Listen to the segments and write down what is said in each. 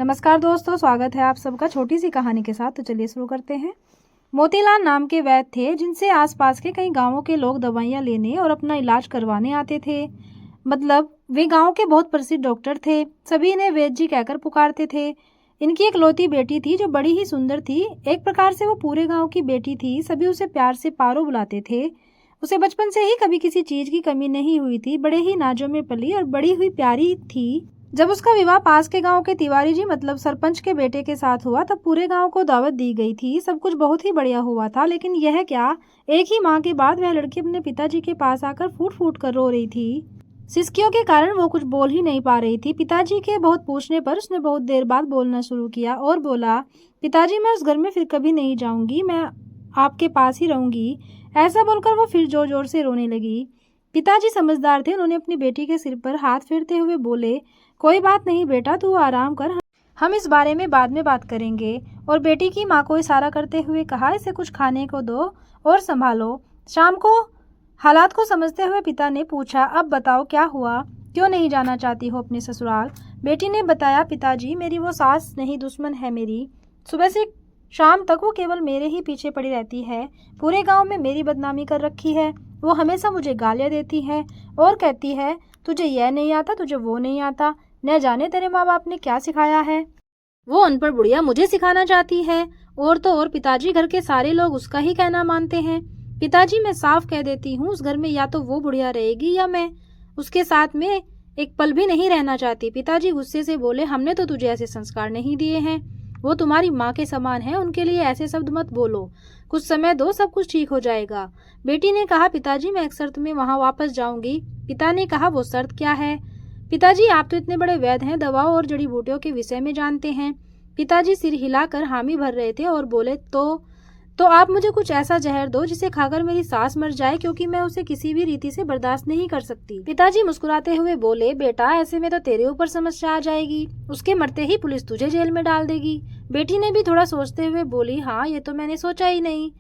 नमस्कार दोस्तों, स्वागत है आप सबका छोटी सी कहानी के साथ। तो चलिए शुरू करते हैं। मोतीलाल नाम के वैद्य थे जिनसे आसपास के कई गांवों के लोग दवाइयां लेने और अपना इलाज करवाने आते थे। मतलब वे गांव के बहुत प्रसिद्ध डॉक्टर थे। सभी इन्हें वैद्य जी कहकर पुकारते थे। इनकी एक लौती बेटी थी जो बड़ी ही सुंदर थी। एक प्रकार से वो पूरे गाँव की बेटी थी। सभी उसे प्यार से पारो बुलाते थे। उसे बचपन से ही कभी किसी चीज की कमी नहीं हुई थी। बड़े ही नाजों में पली और बड़ी हुई प्यारी थी। जब उसका विवाह पास के गांव के तिवारी जी मतलब सरपंच के बेटे के साथ हुआ तब पूरे गांव को दावत दी गई थी। सब कुछ बहुत ही बढ़िया हुआ था, लेकिन यह क्या, एक ही माह के बाद वह लड़की अपने पिताजी के पास आकर फूट फूट कर रो रही थी। सिसकियों के कारण वो कुछ बोल ही नहीं पा रही थी। पिताजी के बहुत पूछने पर उसने बहुत देर बाद बोलना शुरू किया और बोला, पिताजी मैं उस घर में फिर कभी नहीं जाऊंगी, मैं आपके पास ही रहूंगी। ऐसा बोलकर वो फिर जोर जोर से रोने लगी। पिताजी समझदार थे। उन्होंने अपनी बेटी के सिर पर हाथ फेरते हुए बोले, कोई बात नहीं बेटा, तू आराम कर, हम इस बारे में बाद में बात करेंगे। और बेटी की माँ को इशारा करते हुए कहा, इसे कुछ खाने को दो और संभालो। शाम को हालात को समझते हुए पिता ने पूछा, अब बताओ क्या हुआ, क्यों नहीं जाना चाहती हो अपने ससुराल। बेटी ने बताया, पिताजी मेरी वो सास नहीं दुश्मन है मेरी। सुबह से शाम तक वो केवल मेरे ही पीछे पड़ी रहती है। पूरे गांव में मेरी बदनामी कर रखी है। वो हमेशा मुझे गालियां देती है और कहती है, तुझे यह नहीं आता, तुझे वो नहीं आता, न जाने तेरे माँ बाप ने क्या सिखाया है। वो अनपढ़ बुढ़िया मुझे सिखाना चाहती है। और तो और पिताजी घर के सारे लोग उसका ही कहना मानते हैं। पिताजी मैं साफ कह देती हूँ, उस घर में या तो वो बुढ़िया रहेगी या मैं। उसके साथ में एक पल भी नहीं रहना चाहती। पिताजी गुस्से से बोले, हमने तो तुझे ऐसे संस्कार नहीं दिए हैं। वो तुम्हारी माँ के समान है, उनके लिए ऐसे शब्द मत बोलो। कुछ समय दो, सब कुछ ठीक हो जाएगा। बेटी ने कहा, पिताजी मैं एक शर्त में वहाँ वापस जाऊंगी। पिता ने कहा, वो शर्त क्या है। पिताजी आप तो इतने बड़े वैद्य हैं, दवाओं और जड़ी बूटियों के विषय में जानते हैं। पिताजी सिर हिलाकर हामी भर रहे थे और बोले, तो आप मुझे कुछ ऐसा जहर दो जिसे खाकर मेरी सास मर जाए, क्योंकि मैं उसे किसी भी रीति से बर्दाश्त नहीं कर सकती। पिताजी मुस्कुराते हुए बोले, बेटा ऐसे में तो तेरे ऊपर समस्या आ जाएगी, उसके मरते ही पुलिस तुझे जेल में डाल देगी। बेटी ने भी थोड़ा सोचते हुए बोली, हाँ ये तो मैंने सोचा ही नहीं।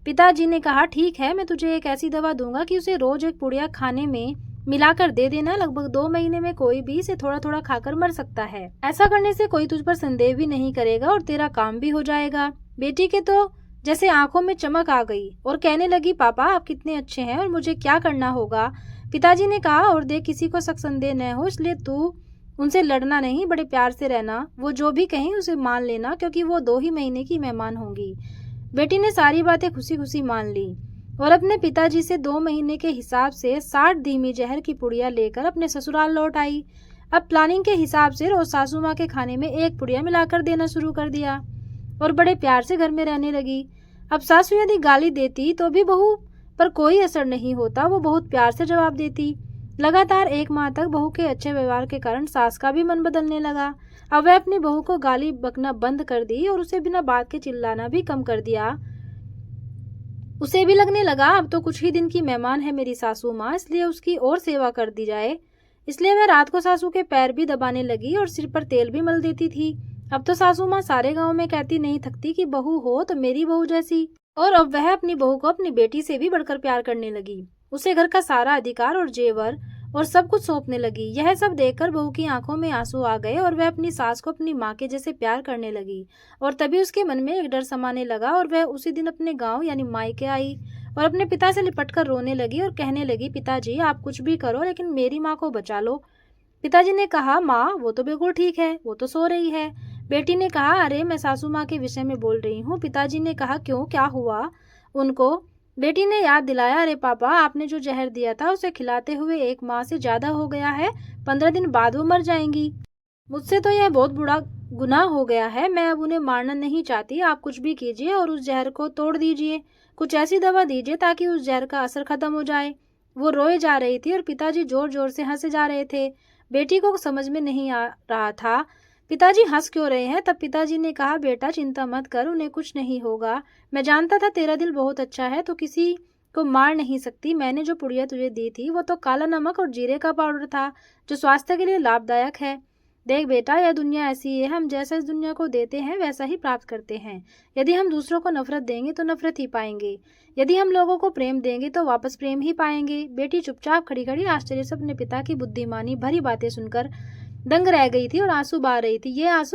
पिताजी ने कहा, ठीक है, मैं तुझे एक ऐसी दवा दूंगा कि उसे रोज एक पुड़िया खाने में मिलाकर दे देना। लगभग 2 महीने में कोई भी इसे थोड़ा थोड़ा खाकर मर सकता है। ऐसा करने से कोई तुझ पर संदेह भी नहीं करेगा और तेरा काम भी हो जाएगा। बेटी के तो जैसे आंखों में चमक आ गई और कहने लगी, पापा आप कितने अच्छे हैं और मुझे क्या करना होगा। पिताजी ने कहा, और देख किसी को शक संदेह न हो, इसलिए तू उनसे लड़ना नहीं, बड़े प्यार से रहना। वो जो भी कहें उसे मान लेना, क्योंकि वो 2 ही महीने की मेहमान होंगी। बेटी ने सारी बातें खुशी खुशी मान ली और अपने पिताजी से 2 महीने के हिसाब से 60 धीमी जहर की पुड़िया लेकर अपने ससुराल लौट आई। अब प्लानिंग के हिसाब से रोज सासू माँ के खाने में एक पुड़िया मिलाकर देना शुरू कर दिया और बड़े प्यार से घर में रहने लगी। अब सासू यदि गाली देती तो भी बहू पर कोई असर नहीं होता, वो बहुत प्यार से जवाब देती। लगातार 1 माह तक बहू के अच्छे व्यवहार के कारण सास का भी मन बदलने लगा। अब वह अपनी बहू को गाली बकना बंद कर दी और उसे बिना बात के चिल्लाना भी कम कर दिया। उसे भी लगने लगा, अब तो कुछ ही दिन की मेहमान है मेरी सासू माँ, इसलिए उसकी और सेवा कर दी जाए। इसलिए वह रात को सासू के पैर भी दबाने लगी और सिर पर तेल भी मल देती थी। अब तो सासू माँ सारे गांव में कहती नहीं थकती कि बहू हो तो मेरी बहू जैसी। और अब वह अपनी बहू को अपनी बेटी से भी बढ़कर प्यार करने लगी। उसे घर का सारा अधिकार और जेवर और सब कुछ सौंपने लगी। यह सब देखकर बहू की आंखों में आंसू आ गए और वह अपनी सास को अपनी माँ के जैसे प्यार करने लगी। और तभी उसके मन में एक डर समाने लगा और वह उसी दिन अपने गांव यानी मायके आई और अपने पिता से लिपटकर रोने लगी और कहने लगी, पिताजी आप कुछ भी करो लेकिन मेरी माँ को बचा लो। पिताजी ने कहा, माँ वो तो बिल्कुल ठीक है, वो तो सो रही है। बेटी ने कहा, अरे मैं सासू माँ के विषय में बोल रही हूँ। पिताजी ने कहा, क्यों, क्या हुआ उनको। बेटी ने याद दिलाया, अरे पापा आपने जो जहर दिया था उसे खिलाते हुए 1 माह से ज्यादा हो गया है, 15 दिन बाद वो मर जाएंगी। मुझसे तो यह बहुत बुरा गुनाह हो गया है, मैं अब उन्हें मारना नहीं चाहती। आप कुछ भी कीजिए और उस जहर को तोड़ दीजिए, कुछ ऐसी दवा दीजिए ताकि उस जहर का असर खत्म हो जाए। वो रोए जा रही थी और पिताजी जोर जोर से हंसे जा रहे थे। बेटी को समझ में नहीं आ रहा था पिताजी हंस क्यों रहे हैं। तब पिताजी ने कहा, बेटा चिंता मत कर, उन्हें कुछ नहीं होगा। मैं जानता था तेरा दिल बहुत अच्छा है, तो किसी को मार नहीं सकती। मैंने जो पुड़िया तुझे दी थी वो तो काला नमक और जीरे का पाउडर था, जो स्वास्थ्य के लिए लाभदायक है। देख बेटा, यह दुनिया ऐसी है, हम जैसा इस दुनिया को देते हैं वैसा ही प्राप्त करते हैं। यदि हम दूसरों को नफरत देंगे तो नफरत ही पाएंगे, यदि हम लोगों को प्रेम देंगे तो वापस प्रेम ही पाएंगे। बेटी चुपचाप खड़ी खड़ी आश्चर्य से अपने पिता की बुद्धिमानी भरी बातें सुनकर दंग रह गई थी और आंसू बहा रही थी। ये आंसू